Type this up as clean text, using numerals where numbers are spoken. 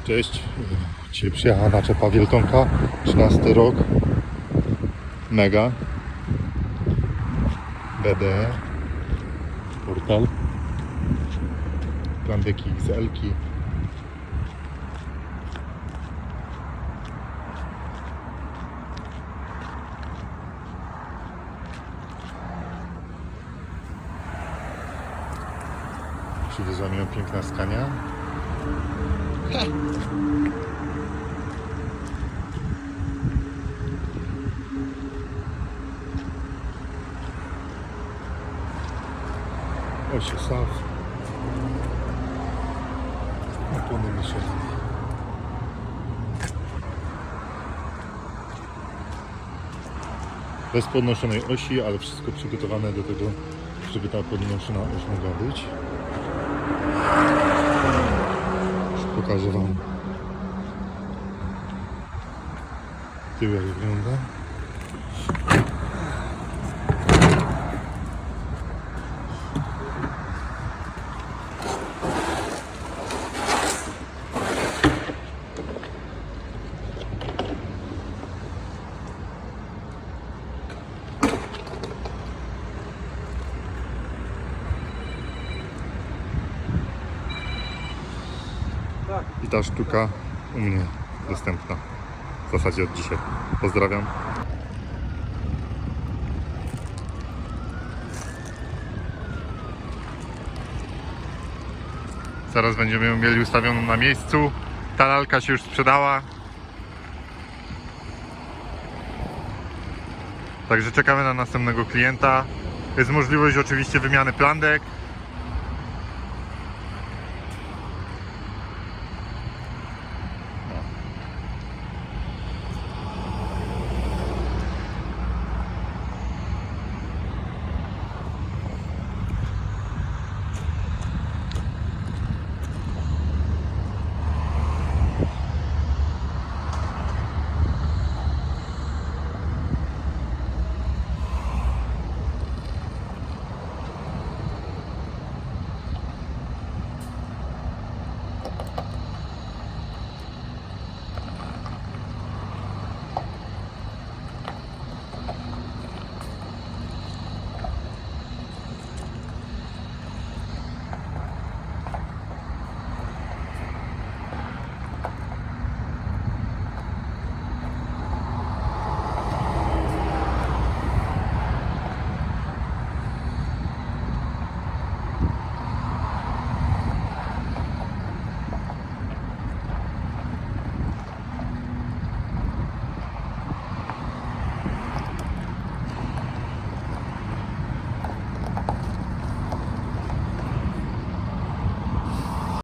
Cześć, dzisiaj przyjechała naczepa Wieltonka, 13 rok, mega, BD, portal, plandeki XL-ki, przywiezła mi ją piękna Scania. Osie SAF. Opony Michelin. Bez podnoszonej osi, ale wszystko przygotowane do tego, żeby ta podnoszona oś mogła być. Już pokażę Wam tył, jak wygląda. I ta sztuka u mnie dostępna w zasadzie od dzisiaj. Pozdrawiam. Zaraz będziemy ją mieli ustawioną na miejscu. Ta lalka się już sprzedała. Także czekamy na następnego klienta. Jest możliwość oczywiście wymiany plandek.